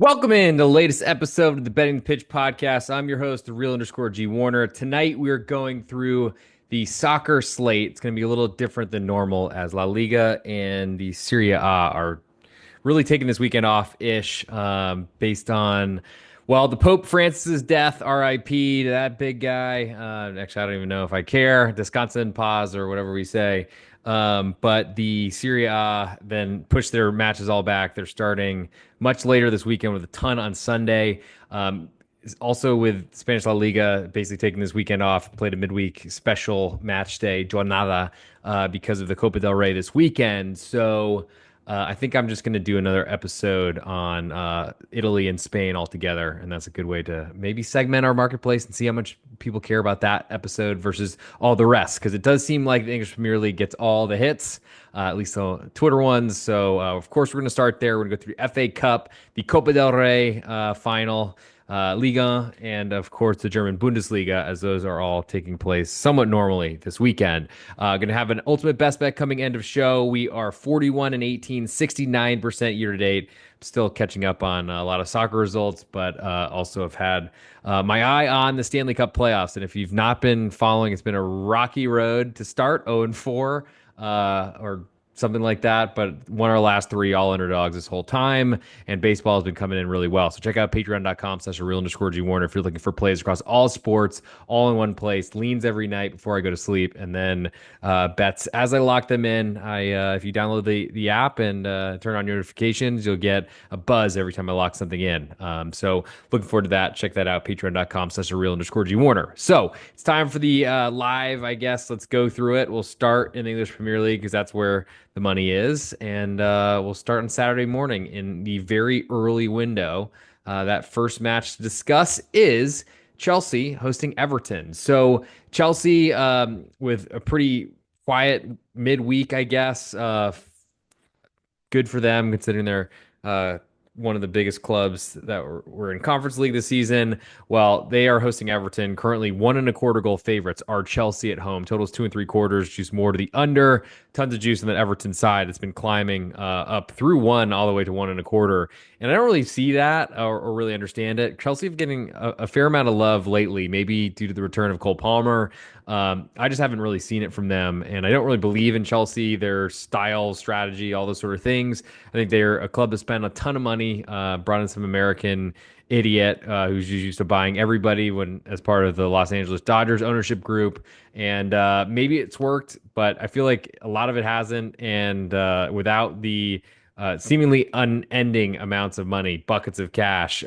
Welcome in the latest episode of the Betting the Pitch podcast. I'm your host, the real underscore G Warner. Tonight we're going through the soccer slate. It's going to be a little different than normal as La Liga and the Serie A are really taking this weekend off ish, based on, well, the Pope Francis's death, RIP to that big guy. Actually, I don't even know if I care. Descansa in paz or whatever we say. But the Serie A then pushed their matches all back. They're starting much later this weekend with a ton on Sunday. Also with Spanish La Liga basically taking this weekend off, played a midweek special match day, jornada, because of the Copa del Rey this weekend. So I think I'm just going to do another episode on Italy and Spain altogether, and that's a good way to maybe segment our marketplace and see how much people care about that episode versus all the rest, because it does seem like the English Premier League gets all the hits, at least the Twitter ones. So, of course, we're going to start there. We're going to go through the FA Cup, the Copa del Rey final, Liga, and of course the German Bundesliga, as those are all taking place somewhat normally this weekend. Going to have an ultimate best bet coming end of show. We are 41 and 18, 69% year to date. Still catching up on a lot of soccer results, but also have had my eye on the Stanley Cup playoffs. And if you've not been following, it's been a rocky road to start, 0 and 4, or something like that, but won our last three, all underdogs this whole time, and baseball has been coming in really well. So check out patreon.com/real underscore G Warner if you're looking for plays across all sports, all in one place, leans every night before I go to sleep, and then bets as I lock them in. If you download the app and turn on your notifications, you'll get a buzz every time I lock something in. So looking forward to that. Check that out, patreon.com/real underscore G Warner. So it's time for the live, I guess. Let's go through it. We'll start in the English Premier League because that's where the money is. And we'll start on Saturday morning in the very early window. That first match to discuss is Chelsea hosting Everton. So Chelsea, with a pretty quiet midweek, I guess. Good for them considering they're uh, one of the biggest clubs that were in Conference League this season. Well, they are hosting Everton. Currently, 1.25 goal favorites are Chelsea at home. Totals 2 3/4. Juice more to the under. Tons of juice on the Everton side. It's been climbing up through one all the way to 1.25. And I don't really see that or really understand it. Chelsea have getting a fair amount of love lately, maybe due to the return of Cole Palmer. I just haven't really seen it from them, and I don't really believe in Chelsea, their style, strategy, all those sort of things. I think they're a club that spent a ton of money, brought in some American idiot who's used to buying everybody when as part of the Los Angeles Dodgers ownership group, and maybe it's worked, but I feel like a lot of it hasn't. And without the seemingly unending amounts of money, buckets of cash.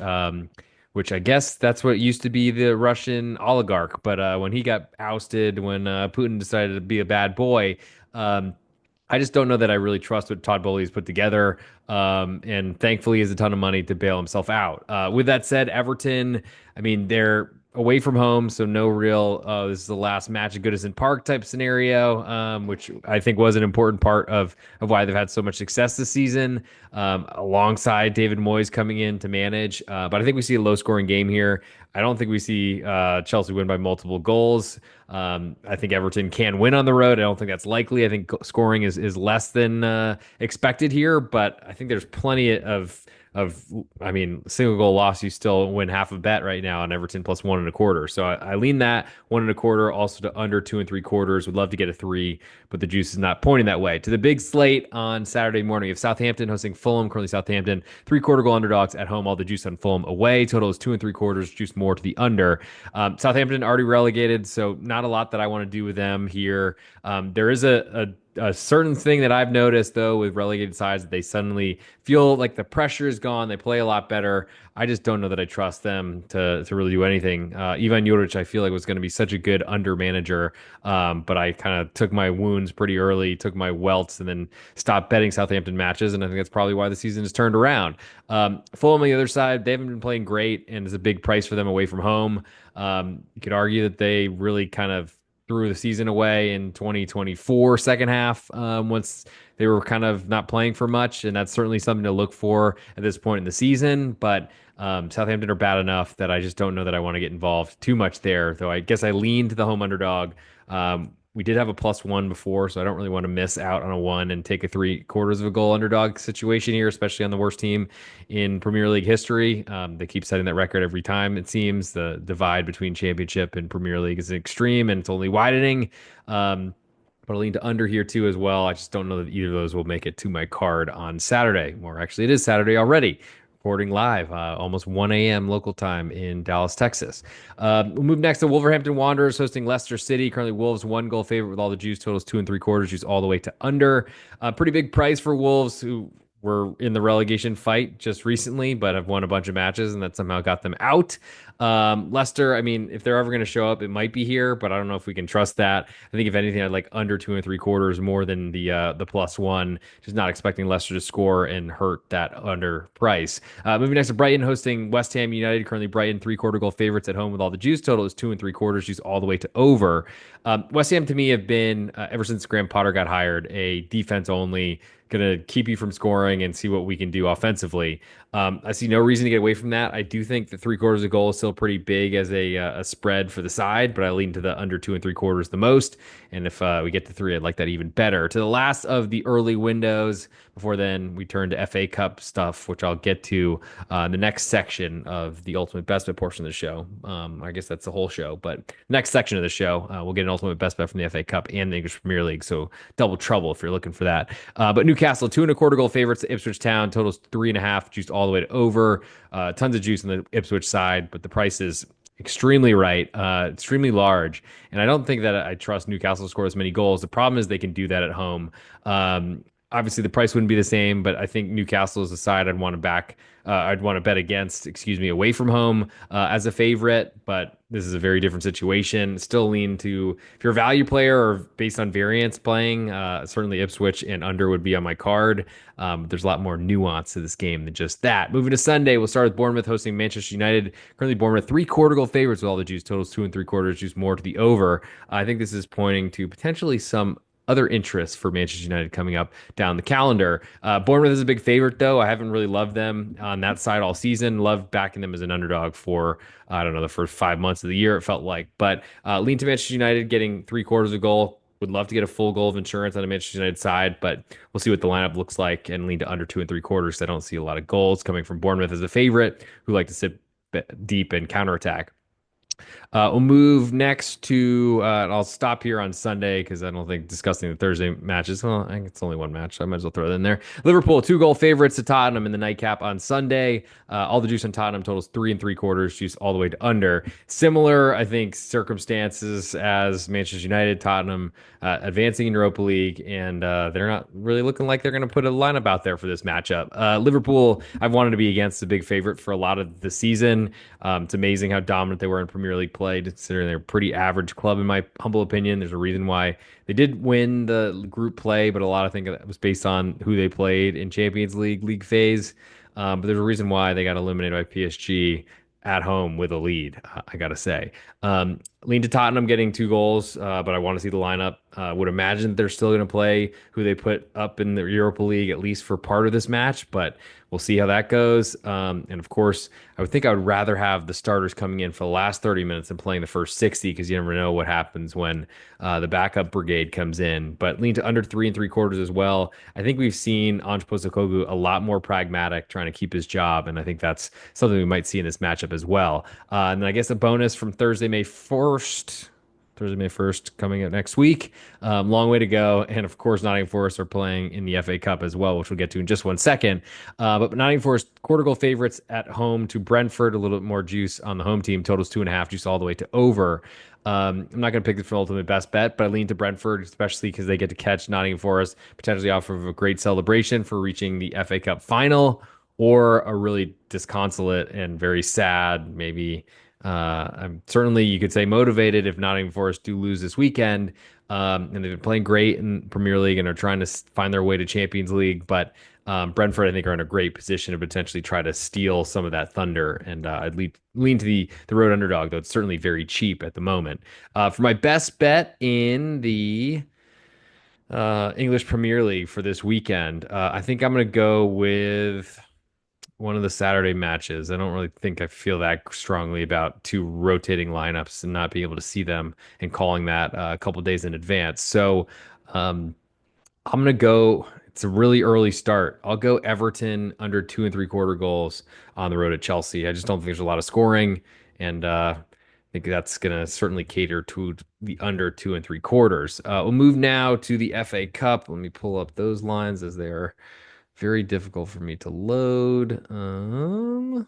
Which I guess that's what used to be the Russian oligarch. But when he got ousted, when Putin decided to be a bad boy, um, I just don't know that I really trust what Todd Bowley has put together. And thankfully, he has a ton of money to bail himself out. With that said, Everton, I mean, they're away from home, so no real, this is the last match at Goodison Park type scenario, which I think was an important part of why they've had so much success this season, alongside David Moyes coming in to manage. But I think we see a low scoring game here. I don't think we see Chelsea win by multiple goals. I think Everton can win on the road. I don't think that's likely. I think scoring is less than expected here, but I think there's plenty of I mean, single goal loss, you still win half a bet right now on Everton plus 1.25. So I lean that 1.25, also to under 2 3/4. Would love to get a three, but the juice is not pointing that way. To the big slate on Saturday morning, we have Southampton hosting Fulham. Currently Southampton 3/4 goal underdogs at home. All the juice on Fulham away. Total is 2 3/4. Juice more to the under. Southampton already relegated, so not a lot that I want to do with them here. There is a certain thing that I've noticed, though, with relegated sides, that they suddenly feel like the pressure is gone. They play a lot better. I just don't know that I trust them to really do anything. Ivan Juric, I feel like, was going to be such a good under manager, but I kind of took my wounds pretty early, took my welts, and then stopped betting Southampton matches, and I think that's probably why the season has turned around. Fulham on the other side, they haven't been playing great, and it's a big price for them away from home. You could argue that they really kind of threw the season away in 2024 second half, once they were kind of not playing for much, and that's certainly something to look for at this point in the season. But Southampton are bad enough that I just don't know that I want to get involved too much there, though I guess I lean to the home underdog, We did have a +1 before, so I don't really want to miss out on a one and take a three-quarters of a goal underdog situation here, especially on the worst team in Premier League history. They keep setting that record every time, it seems. The divide between Championship and Premier League is extreme, and it's only widening. But I'll lean to under here too as well. I just don't know that either of those will make it to my card on Saturday. Or actually, it is Saturday already. Recording live, almost 1 a.m. local time in Dallas, Texas. We'll move next to Wolverhampton Wanderers hosting Leicester City. Currently, Wolves 1 goal favorite with all the juice totals 2 3/4, juice all the way to under. Pretty big price for Wolves, who were in the relegation fight just recently, but have won a bunch of matches, and that somehow got them out. Leicester, I mean, if they're ever going to show up, it might be here, but I don't know if we can trust that. I think if anything, I'd like under 2 3/4 more than the +1. Just not expecting Leicester to score and hurt that under price. Moving next to Brighton hosting West Ham United. Currently, Brighton 3/4 goal favorites at home with all the juice. Total is 2 3/4, juice all the way to over. West Ham to me have been ever since Graham Potter got hired a defense only, going to keep you from scoring and see what we can do offensively. I see no reason to get away from that. I do think the 3/4 of goal is still pretty big as a spread for the side, but I lean to the under 2 3/4 the most. And if we get to three, I'd like that even better. To the last of the early windows. Before then, we turn to FA Cup stuff, which I'll get to in the next section of the Ultimate Best Bet portion of the show. I guess that's the whole show, but next section of the show, we'll get an Ultimate Best Bet from the FA Cup and the English Premier League. So double trouble if you're looking for that. But Newcastle 2 1/4 goal favorites to Ipswich Town, totals 3.5, juiced all the way to over. Tons of juice on the Ipswich side, but the price is extremely right, extremely large. And I don't think that I trust Newcastle to score as many goals. The problem is they can do that at home. Obviously, the price wouldn't be the same, but I think Newcastle is the side I'd want to back. I'd want to bet against, excuse me, away from home as a favorite. But this is a very different situation. Still lean to, if you're a value player or based on variance playing, certainly Ipswich and under would be on my card. There's a lot more nuance to this game than just that. Moving to Sunday, we'll start with Bournemouth hosting Manchester United. Currently, Bournemouth 3/4 goal favorites with all the juice totals 2 3/4, juice more to the over. I think this is pointing to potentially some other interests for Manchester United coming up down the calendar. Bournemouth is a big favorite, though. I haven't really loved them on that side all season. Loved backing them as an underdog for, I don't know, the first 5 months of the year, it felt like. But lean to Manchester United getting 3/4 of goal. Would love to get a full goal of insurance on the Manchester United side, but we'll see what the lineup looks like and lean to under 2 3/4. I don't see a lot of goals coming from Bournemouth as a favorite, who like to sit deep and counterattack. We'll move next to, I'll stop here on Sunday because I don't think discussing the Thursday matches. Well, I think it's only one match, so I might as well throw it in there. Liverpool, 2 goal favorites to Tottenham in the nightcap on Sunday. All the juice on Tottenham totals 3 3/4, juice all the way to under. Similar, I think, circumstances as Manchester United, Tottenham advancing in Europa League, and they're not really looking like they're going to put a lineup out there for this matchup. Liverpool, I've wanted to be against the big favorite for a lot of the season. It's amazing how dominant they were in Premier League play, considering they're a pretty average club, in my humble opinion. There's a reason why they did win the group play, but a lot of think that was based on who they played in Champions League phase. But there's a reason why they got eliminated by PSG at home with a lead, I got to say. Lean to Tottenham getting 2 goals, but I want to see the lineup. Would imagine they're still going to play who they put up in the Europa League, at least for part of this match, but we'll see how that goes. And of course, I would think I would rather have the starters coming in for the last 30 minutes than playing the first 60 because you never know what happens when the backup brigade comes in. But lean to under 3 3/4 as well. I think we've seen Ange Postecoglou a lot more pragmatic, trying to keep his job, and I think that's something we might see in this matchup as well. And then I guess a bonus from Thursday, May 1st. Thursday, May 1st, coming up next week. Long way to go. And of course, Nottingham Forest are playing in the FA Cup as well, which we'll get to in just one second. But Nottingham Forest 1/4 goal favorites at home to Brentford. A little bit more juice on the home team. Totals 2.5, juice all the way to over. I'm not going to pick this for ultimate best bet, but I lean to Brentford, especially because they get to catch Nottingham Forest, potentially off of a great celebration for reaching the FA Cup final, or a really disconsolate and very sad, maybe I'm certainly, you could say, motivated if Nottingham Forest do lose this weekend. And they've been playing great in Premier League and are trying to find their way to Champions League. But Brentford, I think, are in a great position to potentially try to steal some of that thunder. And I'd lean to the road underdog, though it's certainly very cheap at the moment. For my best bet in the English Premier League for this weekend, I think I'm going to go with one of the Saturday matches. I don't really think I feel that strongly about two rotating lineups and not being able to see them and calling that a couple days in advance. So um, I'm gonna go. It's a really early start. I'll go Everton under 2 and 3/4 goals on the road at Chelsea. I just don't think there's a lot of scoring, and I think that's gonna certainly cater to the under 2 and 3/4. We'll move now to the FA Cup. Let me pull up those lines as they are very difficult for me to load. I'll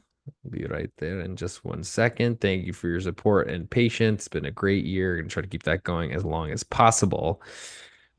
be right there in just 1 second. Thank you for your support and patience. It's been a great year. Gonna try to keep that going as long as possible.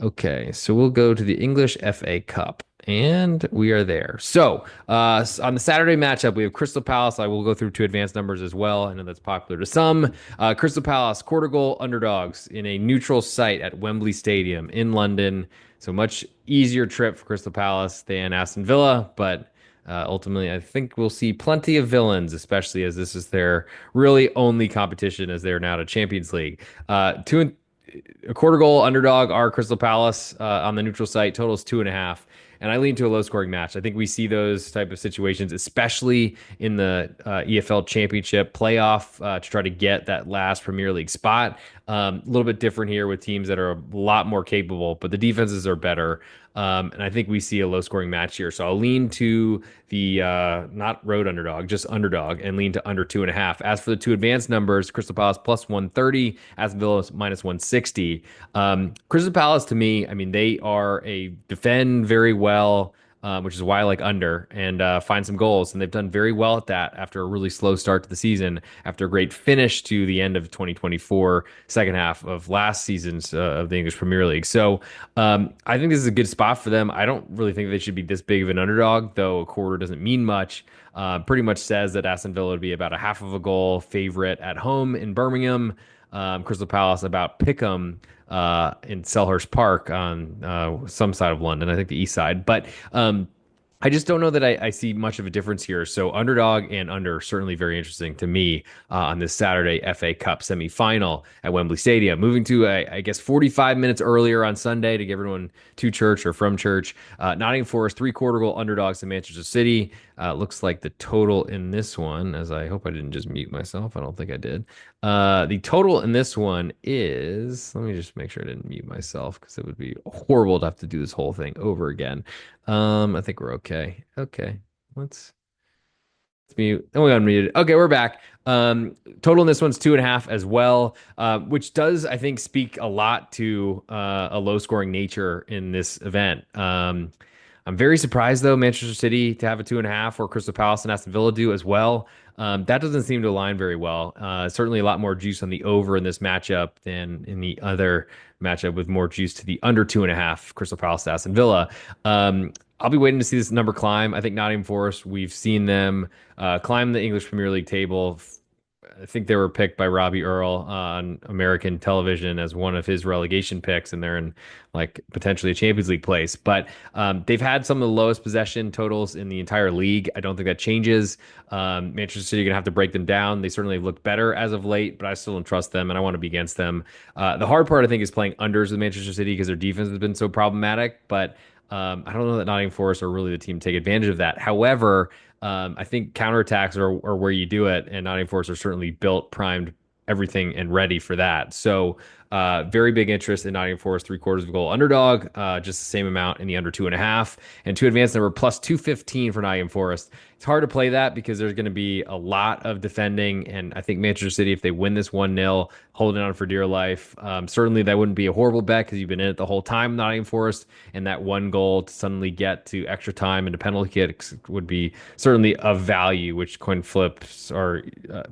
Okay, so we'll go to the English FA Cup, and we are there. So, on the Saturday matchup, we have Crystal Palace. I will go through two advanced numbers as well. I know that's popular to some. Crystal Palace, quarter goal underdogs in a neutral site at Wembley Stadium in London. So, much easier trip for Crystal Palace than Aston Villa, but ultimately, I think we'll see plenty of villains, especially as this is their really only competition as they're now to Champions League. Two and a quarter goal underdog are Crystal Palace on the neutral site. Totals 2.5. And I lean to a low scoring match. I think we see those type of situations, especially in the EFL Championship playoff to try to get that last Premier League spot. A little bit different here with teams that are a lot more capable, but the defenses are better. And I think we see a low scoring match here. So I'll lean to the not road underdog, just underdog, and lean to under 2.5. As for the two advanced numbers, Crystal Palace plus 130, Aston Villa minus 160. Crystal Palace to me, I mean, they are a defend very well. Which is why I like under and find some goals. And they've done very well at that after a really slow start to the season, after a great finish to the end of 2024, second half of last season's of the English Premier League. So I think this is a good spot for them. I don't really think they should be this big of an underdog, though a quarter doesn't mean much. Pretty much says that Aston Villa would be about a half of a goal favorite at home in Birmingham. Crystal Palace about Pickham in Selhurst Park on some side of London, I think the east side. But I just don't know that I see much of a difference here. So underdog and under certainly very interesting to me on this Saturday FA Cup semifinal at Wembley Stadium. Moving to I guess 45 minutes earlier on Sunday to get everyone to church or from church. Nottingham Forest 3/4 goal underdogs to Manchester City. Looks like the total in this one, as I hope I didn't just mute myself. I don't think I did. The total in this one is, let me just make sure I didn't mute myself because it would be horrible to have to do this whole thing over again. I think we're okay. Okay. Let's mute. Oh, we unmuted. Okay, we're back. Total in this one's 2.5 as well, which does, I think, speak a lot to a low scoring nature in this event. I'm very surprised though, Manchester City to have a 2.5 or Crystal Palace and Aston Villa do as well. That doesn't seem to align very well. Certainly a lot more juice on the over in this matchup than in the other matchup with more juice to the under 2.5 Crystal Palace to Aston Villa. I'll be waiting to see this number climb. I think Nottingham Forest, we've seen them climb the English Premier League table. I think they were picked by Robbie Earl on American television as one of his relegation picks, and they're in like potentially a Champions League place. But they've had some of the lowest possession totals in the entire league. I don't think that changes. Manchester City are going to have to break them down. They certainly look better as of late, but I still don't trust them, and I want to be against them. The hard part, I think, is playing unders with Manchester City because their defense has been so problematic. But I don't know that Nottingham Forest are really the team to take advantage of that. However, I think counterattacks are where you do it, and Nottingham Forest are certainly built, primed, everything, and ready for that. So, very big interest in Nottingham Forest 3/4 of a goal underdog, just the same amount in the under 2.5, and two advanced number plus 215 for Nottingham Forest. It's hard to play that because there's going to be a lot of defending, and I think Manchester City, if they win this 1-0, holding on for dear life, certainly that wouldn't be a horrible bet because you've been in it the whole time, Nottingham Forest, and that one goal to suddenly get to extra time and to penalty kicks would be certainly of value, which coin flips are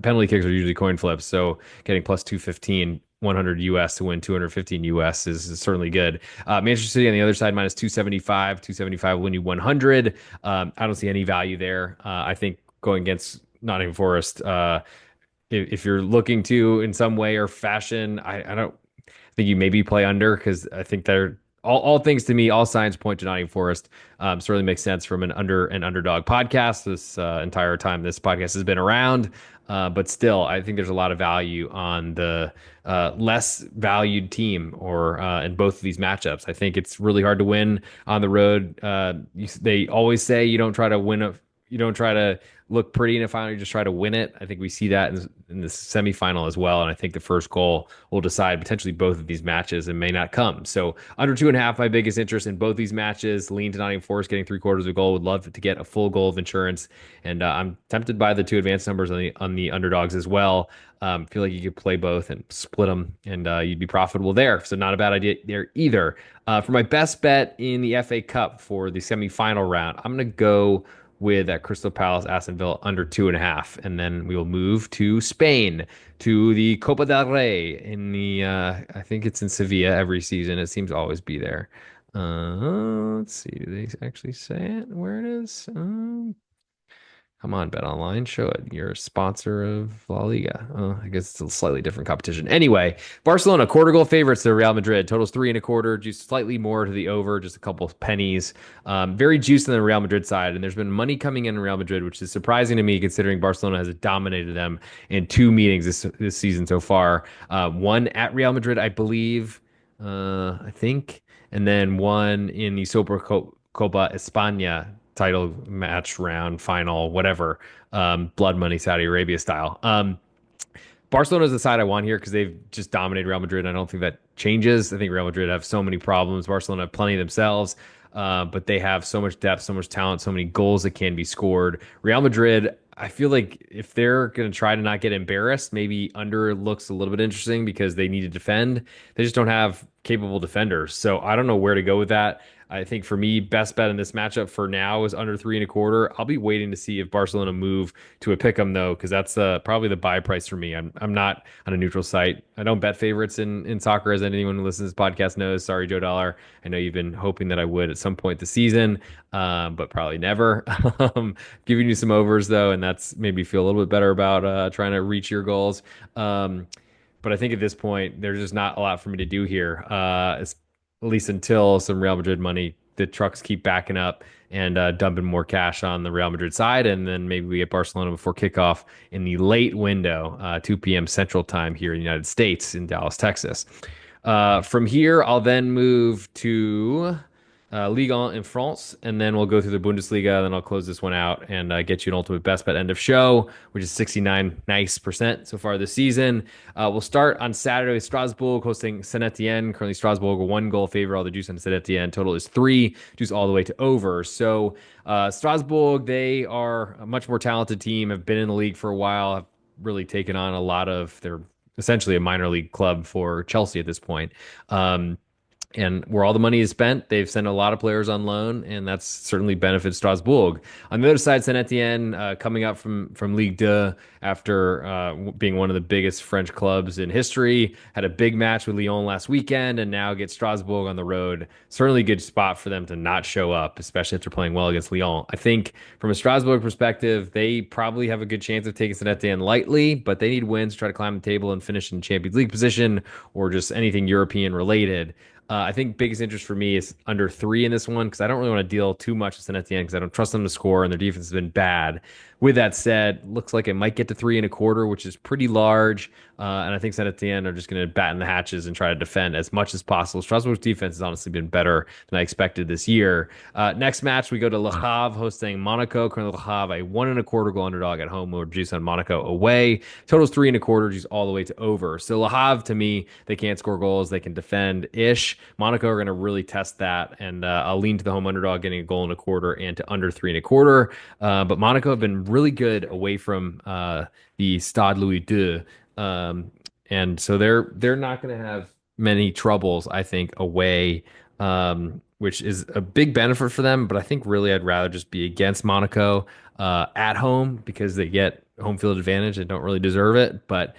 penalty kicks are usually coin flips. So getting plus 215, 100 US to win 215 US is certainly good. Manchester City on the other side minus 275. 275 will win you 100. I don't see any value there. I think going against Nottingham Forest, if you're looking to in some way or fashion, I don't think you maybe play under because I think they're all things to me, all signs point to Nottingham Forest. Certainly makes sense from an underdog podcast. This entire time this podcast has been around, but still, I think there's a lot of value on the less valued team or in both of these matchups. I think it's really hard to win on the road. They always say you don't try to win you don't try to look pretty in a final, you just try to win it. I think we see that in the semifinal as well. And I think the first goal will decide potentially both of these matches and may not come. So under 2.5, my biggest interest in both these matches. Lean to Nottingham Forest getting three-quarters of a goal. Would love to get a full goal of insurance. And I'm tempted by the two advanced numbers on the underdogs as well. Feel like you could play both and split them, and you'd be profitable there. So not a bad idea there either. For my best bet in the FA Cup for the semifinal round, I'm going to go with that Crystal Palace Aston Villa under 2.5, and then we will move to Spain to the Copa del Rey in the I think it's in Sevilla every season. It seems to always be there. Let's see, do they actually say it where it is? Come on, BetOnline, show it. You're a sponsor of La Liga. I guess it's a slightly different competition. Anyway, Barcelona quarter goal favorites to Real Madrid. Totals 3.25. Juice slightly more to the over, just a couple of pennies. Very juiced on the Real Madrid side, and there's been money coming in Real Madrid, which is surprising to me considering Barcelona has dominated them in two meetings this season so far. One at Real Madrid, I believe, I think, and then one in the Copa España title match round final, whatever, blood money Saudi Arabia style. Barcelona is the side I want here because they've just dominated Real Madrid. I don't think that changes. I think Real Madrid have so many problems. Barcelona have plenty themselves, but they have so much depth, so much talent, so many goals that can be scored. Real Madrid, I feel like if they're going to try to not get embarrassed, maybe under looks a little bit interesting because they need to defend. They just don't have capable defenders. So I don't know where to go with that. I think for me, best bet in this matchup for now is under 3.25. I'll be waiting to see if Barcelona move to a pick 'em though, because that's probably the buy price for me. I'm not on a neutral site. I don't bet favorites in soccer, as anyone who listens to this podcast knows. Sorry, Joe Dollar. I know you've been hoping that I would at some point this season, but probably never. Giving you some overs though, and that's made me feel a little bit better about trying to reach your goals. But I think at this point, there's just not a lot for me to do here, at least until some Real Madrid money, the trucks keep backing up and dumping more cash on the Real Madrid side. And then maybe we get Barcelona before kickoff in the late window, 2 p.m. Central Time here in the United States in Dallas, Texas. From here, I'll then move to Ligue 1 in France, and then we'll go through the Bundesliga. Then I'll close this one out and get you an ultimate best bet end of show, which is 69 nice percent so far this season. We'll start on Saturday with Strasbourg hosting Saint Etienne. Currently, Strasbourg a 1 goal favor. All the juice on Saint Etienne. Total is 3. Juice all the way to over. So Strasbourg, they are a much more talented team. Have been in the league for a while. Have really taken on a lot of their essentially a minor league club for Chelsea at this point. And where all the money is spent, they've sent a lot of players on loan, and that's certainly benefits Strasbourg. On the other side, Saint Etienne coming up from Ligue 2 after being one of the biggest French clubs in history, had a big match with Lyon last weekend, and now get Strasbourg on the road. Certainly a good spot for them to not show up, especially after playing well against Lyon. I think from a Strasbourg perspective, they probably have a good chance of taking Saint Etienne lightly, but they need wins to try to climb the table and finish in Champions League position or just anything European related. I think biggest interest for me is under 3 in this one because I don't really want to deal too much with Saint Etienne because I don't trust them to score and their defense has been bad. With that said, looks like it might get to 3.25, which is pretty large. And I think Saint Etienne are just going to batten the hatches and try to defend as much as possible. Strasbourg's defense has honestly been better than I expected this year. Next match, we go to Le Havre hosting Monaco. Currently, Le Havre, a 1.25 goal underdog at home or juice on Monaco away. Totals 3.25, juice all the way to over. So Le Havre, to me, they can't score goals. They can defend-ish. Monaco are going to really test that, and I'll lean to the home underdog getting a goal and a quarter and to under 3.25. But Monaco have been really good away from the Stade Louis II, and so they're not going to have many troubles, I think, away, which is a big benefit for them. But I think really I'd rather just be against Monaco at home because they get home field advantage and don't really deserve it. But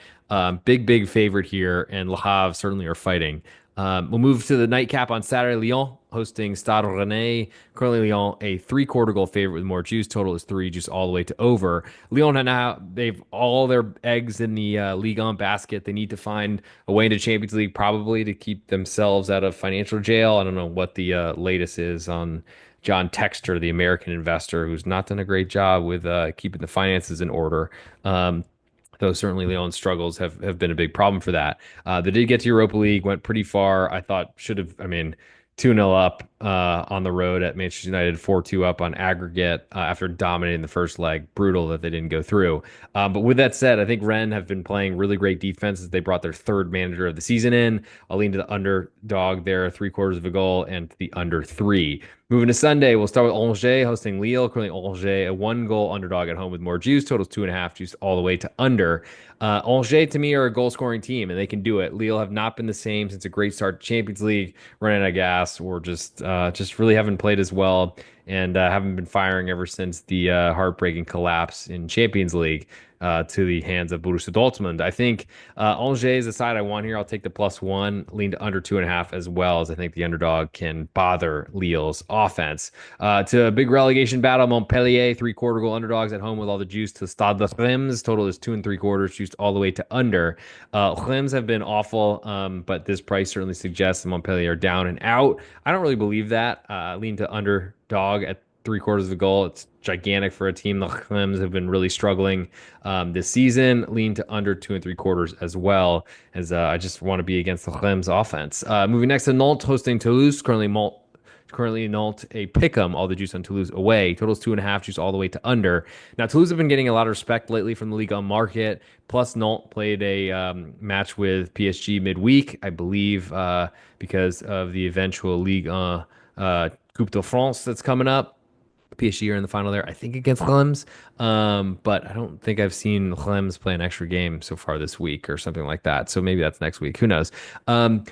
big favorite here, and Le Havre certainly are fighting. We'll move to the nightcap on Saturday. Lyon hosting Stade Rennais. Currently, Lyon a 3/4 goal favorite with more juice. Total is 3, juice all the way to over. Lyon now they've all their eggs in the Ligue 1 basket. They need to find a way into Champions League probably to keep themselves out of financial jail. I don't know what the latest is on John Textor, the American investor, who's not done a great job with keeping the finances in order. Though certainly Lyon's struggles have been a big problem for that. They did get to Europa League, went pretty far. I thought should have, I mean, 2-0 up on the road at Manchester United, 4-2 up on aggregate after dominating the first leg. Brutal that they didn't go through. But with that said, I think Rennes have been playing really great defense as they brought their third manager of the season in. I'll lean to the underdog there, three-quarters of a goal, and the under three. Moving to Sunday, we'll start with Angers hosting Lille. Currently, Angers, a one-goal underdog at home with more juice. Totals 2.5, juice all the way to under. Angers, to me, are a goal-scoring team, and they can do it. Lille have not been the same since a great start to Champions League, running out of gas, or just really haven't played as well, and haven't been firing ever since the heartbreaking collapse in Champions League to the hands of Borussia Dortmund. I think Angers is the side I want here. I'll take the +1, lean to under 2.5 as well, as I think the underdog can bother Lille's offense. To a big relegation battle, Montpellier, three-quarter goal underdogs at home with all the juice to Stade de Reims. Total is 2 3/4, juiced all the way to under. Reims have been awful, but this price certainly suggests that Montpellier are down and out. I don't really believe that. Lean to underdog at three-quarters of the goal. It's gigantic for a team. The Clems have been really struggling this season. Lean to under 2 3/4 as well, as I just want to be against the Clems offense. Moving next to Nantes hosting Toulouse. Currently Nantes a pick'em, all the juice on Toulouse away. Totals 2.5, juice all the way to under. Now Toulouse have been getting a lot of respect lately from the Ligue on market. Plus Nantes played a match with PSG midweek, I believe, because of the eventual Ligue 1 Coupe de France that's coming up. PSG are in the final there, I think, against Clems. But I don't think I've seen Clems play an extra game so far this week or something like that. So maybe that's next week. Who knows? And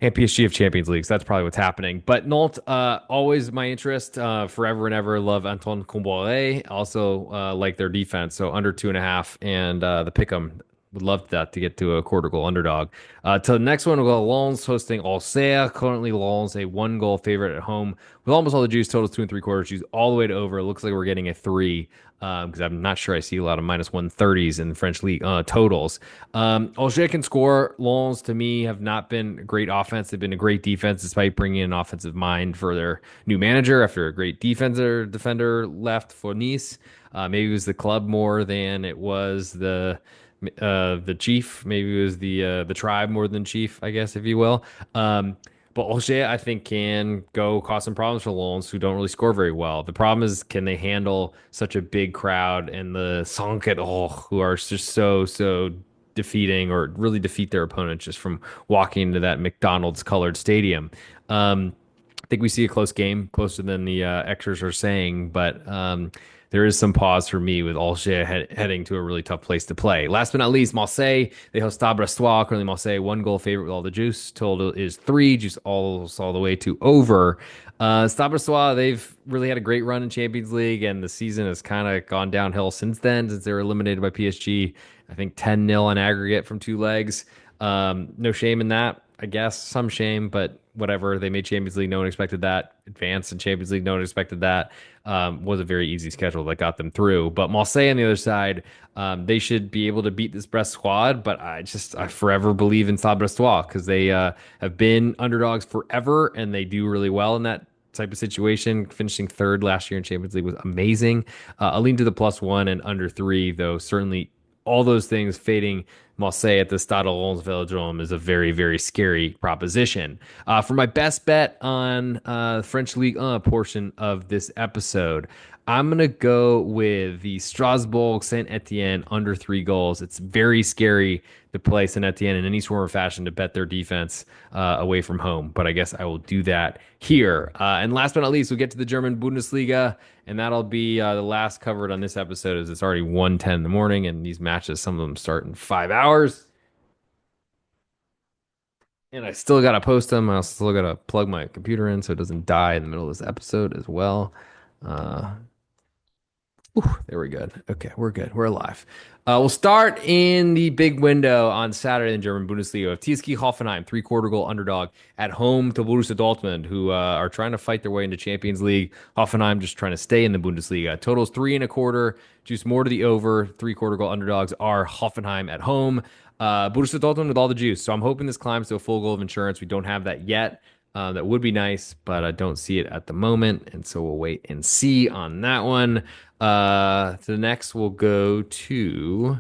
PSG of Champions League. So that's probably what's happening. But Nantes, always my interest, forever and ever. Love Antoine Comboire. Also like their defense. So under 2.5 and the pick'em. Would love that to get to a quarter goal underdog. To the next one, we'll go Lens hosting Auxerre. Currently, Lens a one-goal favorite at home with almost all the juice. Totals 2 3/4, juice all the way to over. It looks like we're getting a three because I'm not sure I see a lot of -130s in the French league totals. Auxerre can score. Lens, to me, have not been a great offense. They've been a great defense despite bringing in an offensive mind for their new manager after a great defender left for Nice. Maybe it was the club more than it was the chief. Maybe it was the tribe more than chief, I guess, if you will. But O'Shea, I think, can go cause some problems for Lons who don't really score very well. The problem is, can they handle such a big crowd and the Sanket who are just so defeating or really defeat their opponent just from walking into that McDonald's colored stadium. I think we see a close game, closer than the extras are saying, but there is some pause for me with Alger heading to a really tough place to play. Last but not least, Marseille. They host Stade Brestois. Currently, Marseille one-goal favorite with all the juice. Total is three, juice all the way to over. Stade Brestois, they've really had a great run in Champions League, and the season has kind of gone downhill since then, since they were eliminated by PSG. I think 10-0 on aggregate from two legs. No shame in that, I guess. Some shame, but whatever. They made Champions League. No one expected that. Advanced in Champions League. No one expected that. Was a very easy schedule that got them through. But Marseille on the other side, they should be able to beat this Brest squad. But I forever believe in Stade Brestois because they have been underdogs forever and they do really well in that type of situation. Finishing third last year in Champions League was amazing. I'll lean to the +1 and under three, though. Certainly all those things fading Marseille at the Stade Lons Velodrome is a very, very scary proposition. For my best bet on French League portion of this episode, I'm going to go with the Strasbourg Saint Etienne under 3 goals. It's very scary to play Saint Etienne in any sort of fashion to bet their defense away from home. But I guess I will do that here. And last but not least, we'll get to the German Bundesliga. And that'll be the last covered on this episode as it's already 1:10 in the morning. And these matches, some of them start in 5 hours. And I still got to post them. I still got to plug my computer in so it doesn't die in the middle of this episode as well. There we go. Okay, we're good. We're alive. We'll start in the big window on Saturday in German Bundesliga of TSG Hoffenheim, three-quarter goal underdog at home to Borussia Dortmund, who are trying to fight their way into Champions League. Hoffenheim just trying to stay in the Bundesliga. Totals 3 1/4, juice more to the over. Three-quarter goal underdogs are Hoffenheim at home. Borussia Dortmund with all the juice. So I'm hoping this climbs to a full goal of insurance. We don't have that yet. That would be nice, but I don't see it at the moment. And so we'll wait and see on that one. The next we'll go to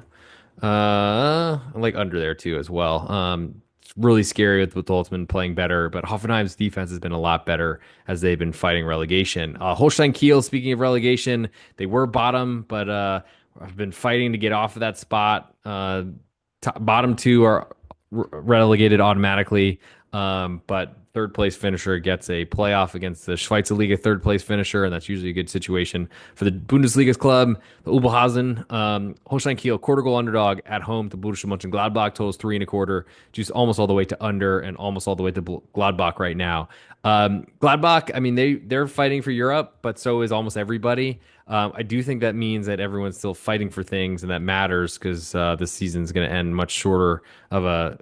I like under there too as well. really scary with Holtzman playing better, but Hoffenheim's defense has been a lot better as they've been fighting relegation. Holstein Kiel, speaking of relegation, they were bottom, but I've been fighting to get off of that spot. Bottom two are relegated automatically, but third place finisher gets a playoff against the Schweizer Liga third place finisher, and that's usually a good situation for the Bundesliga's club. The Oberhausen, Holstein Kiel, quarter goal underdog at home to Borussia Mönchengladbach, totals 3.25, juice almost all the way to under and almost all the way to Gladbach right now. Gladbach, I mean, they're fighting for Europe, but so is almost everybody. I do think that means that everyone's still fighting for things, and that matters because this season is going to end much shorter of a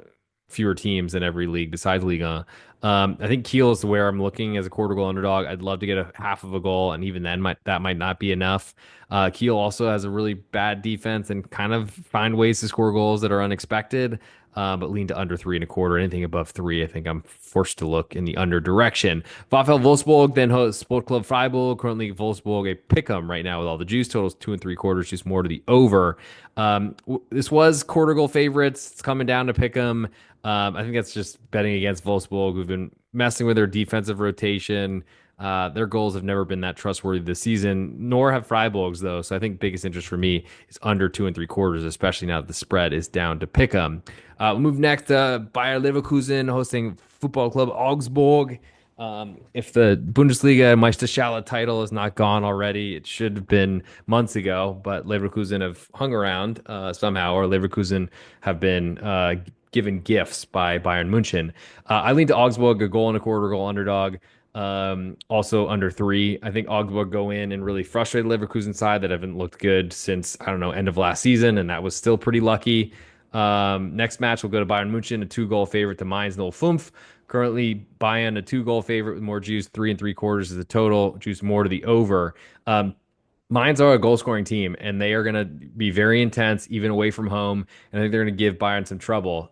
fewer teams in every league besides Liga. I think Kiel is where I'm looking as a quarter goal underdog. I'd love to get a half of a goal, and even then, that might not be enough. Kiel also has a really bad defense and kind of find ways to score goals that are unexpected, but lean to under 3.25. Anything above three, I think I'm forced to look in the under direction. VfL Wolfsburg then hosts Sport Club Freiburg. Currently, Wolfsburg a pick'em right now with all the juice totals 2.75, just more to the over. This was quarter goal favorites. It's coming down to pick'em. I think that's just betting against Wolfsburg, who've been messing with their defensive rotation. Their goals have never been that trustworthy this season, nor have Freiburg's, though. So I think biggest interest for me is under 2.75, especially now that the spread is down to pick 'em. We'll move next to Bayer Leverkusen hosting Football Club Augsburg. If the Bundesliga Meisterschale title is not gone already, it should have been months ago, but Leverkusen have hung around somehow, or Leverkusen have been given gifts by Bayern München. I lean to Augsburg, a goal and a quarter goal underdog. Also under three. I think Augsburg go in and really frustrate Leverkusen side that haven't looked good since, I don't know, end of last season, and that was still pretty lucky. Next match will go to Bayern München, a 2-goal favorite to Mainz 05. Currently, Bayern a 2-goal favorite with more juice, 3.75 is the total, juice more to the over. Mainz are a goal scoring team, and they are going to be very intense, even away from home. And I think they're going to give Bayern some trouble.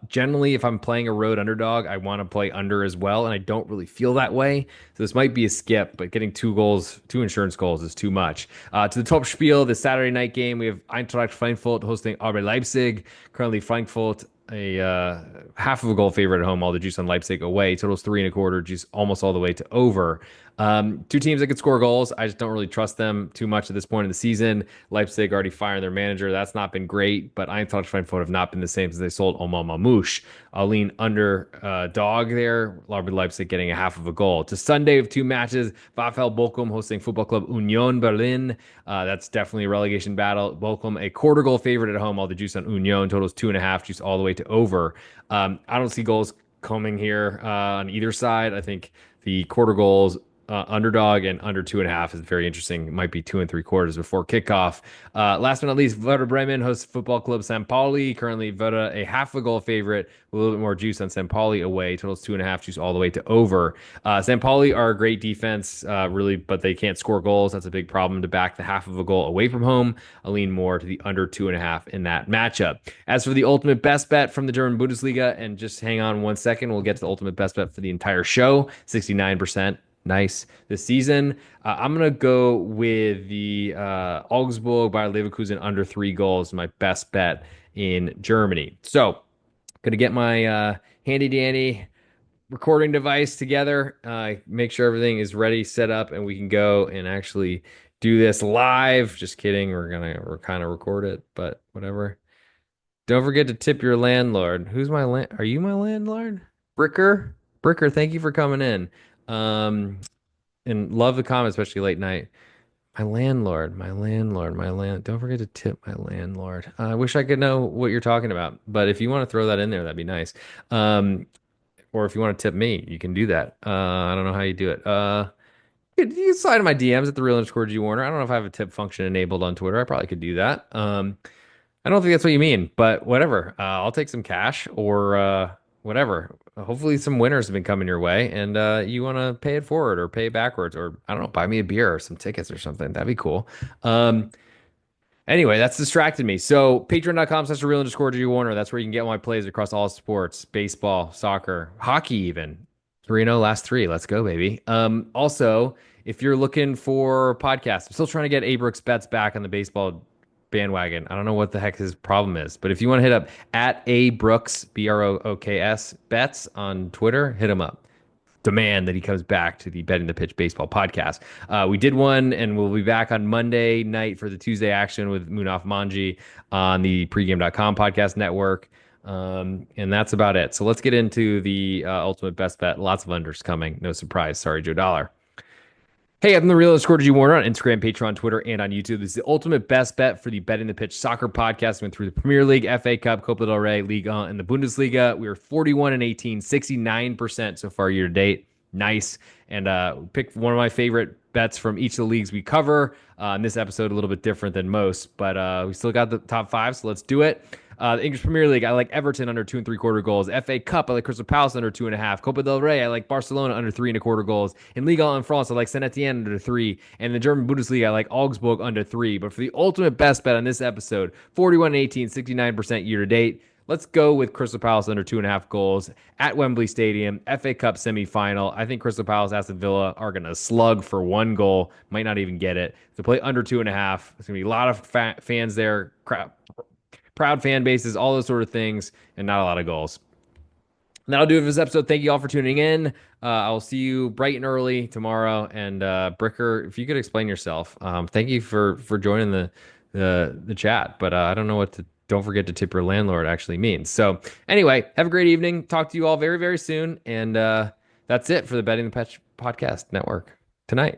Generally, if I'm playing a road underdog, I want to play under as well, and I don't really feel that way. So this might be a skip, but getting 2 goals, 2 insurance goals is too much. To the top spiel, the Saturday night game, we have Eintracht Frankfurt hosting RB Leipzig. Currently, Frankfurt a half of a goal favorite at home, all the juice on Leipzig away. Totals 3.25, juice almost all the way to over. Two teams that could score goals. I just don't really trust them too much at this point in the season. Leipzig already firing their manager. That's not been great, but Eintracht Frankfurt have not been the same since they sold Omar Mamouche. I'll lean under dog there. RB Leipzig getting a half of a goal. To Sunday of two matches, VfL Bochum hosting Football Club Union Berlin. That's definitely a relegation battle. Bochum a quarter goal favorite at home. All the juice on Union. Totals 2.5, juice all the way to over. I don't see goals coming here on either side. I think the quarter goals underdog and under 2.5 is very interesting. It might be 2.75 before kickoff. Last but not least, Werder Bremen hosts Football Club St. Pauli. Currently, Werder a half a goal favorite with a little bit more juice on St. Pauli away. Totals 2.5, juice all the way to over. St. Pauli are a great defense, really, but they can't score goals. That's a big problem to back the half of a goal away from home. I lean more to the under 2.5 in that matchup. As for the ultimate best bet from the German Bundesliga, and just hang on 1 second, we'll get to the ultimate best bet for the entire show. 69%. Nice this season. I'm going to go with the Augsburg by Leverkusen under 3 goals, my best bet in Germany. So, going to get my handy dandy recording device together, make sure everything is ready, set up, and we can go and actually do this live. Just kidding. We're kind of record it, but whatever. Don't forget to tip your landlord. Who's my Are you my landlord? Bricker? Bricker, thank you for coming in. And love the comments, especially late night. My landlord, my landlord, my land. Don't forget to tip my landlord. I wish I could know what you're talking about, but if you want to throw that in there, that'd be nice. Or if you want to tip me, you can do that. I don't know how you do it. You can slide in my DMs at the real underscore G Warner. I don't know if I have a tip function enabled on Twitter. I probably could do that. I don't think that's what you mean, but whatever. I'll take some cash or whatever. Hopefully some winners have been coming your way and you want to pay it forward or pay it backwards or I don't know, buy me a beer or some tickets or something. That'd be cool. Anyway, that's distracted me. So patreon.com/real underscore G Warner. That's where you can get my plays across all sports, baseball, soccer, hockey even. 3-0 last three. Let's go, baby. Also, if you're looking for podcasts, I'm still trying to get A Brooks Bets back on the bandwagon. I don't know what the heck his problem is, but if you want to hit up at A Brooks, Brooks bets on Twitter, hit him up. Demand that he comes back to the Betting the Pitch Baseball podcast. We did one, and we'll be back on Monday night for the Tuesday action with Munaf Manji on the pregame.com podcast network. And that's about it. So let's get into the ultimate best bet. Lots of unders coming. No surprise. Sorry, Joe Dollar. Hey, I'm the real underscore G Warner on Instagram, Patreon, Twitter, and on YouTube. This is the ultimate best bet for the Betting the Pitch soccer podcast. Went through the Premier League, FA Cup, Copa del Rey, Ligue, and the Bundesliga. We were 41-18, 69% so far year to date. Nice. And picked one of my favorite bets from each of the leagues we cover. In this episode, a little bit different than most, but we still got the top five, so let's do it. The English Premier League, I like Everton under 2.75 goals. FA Cup, I like Crystal Palace under 2.5. Copa del Rey, I like Barcelona under 3.25 goals. In Ligue 1 in France, I like Saint Etienne under 3. And in the German Bundesliga, I like Augsburg under 3. But for the ultimate best bet on this episode, 41-18, 69% year to date. Let's go with Crystal Palace under 2.5 goals at Wembley Stadium, FA Cup semifinal. I think Crystal Palace, Aston Villa are going to slug for 1 goal. Might not even get it. To play under 2.5, there's going to be a lot of fans there. Proud fan bases, all those sort of things, and not a lot of goals. And that'll do it for this episode. Thank you all for tuning in. I will see you bright and early tomorrow. And Bricker, if you could explain yourself, thank you for joining the chat. But I don't know what to. Don't forget to tip your landlord actually means. So anyway, have a great evening. Talk to you all very, very soon. And that's it for the Betting the Pitch podcast network tonight.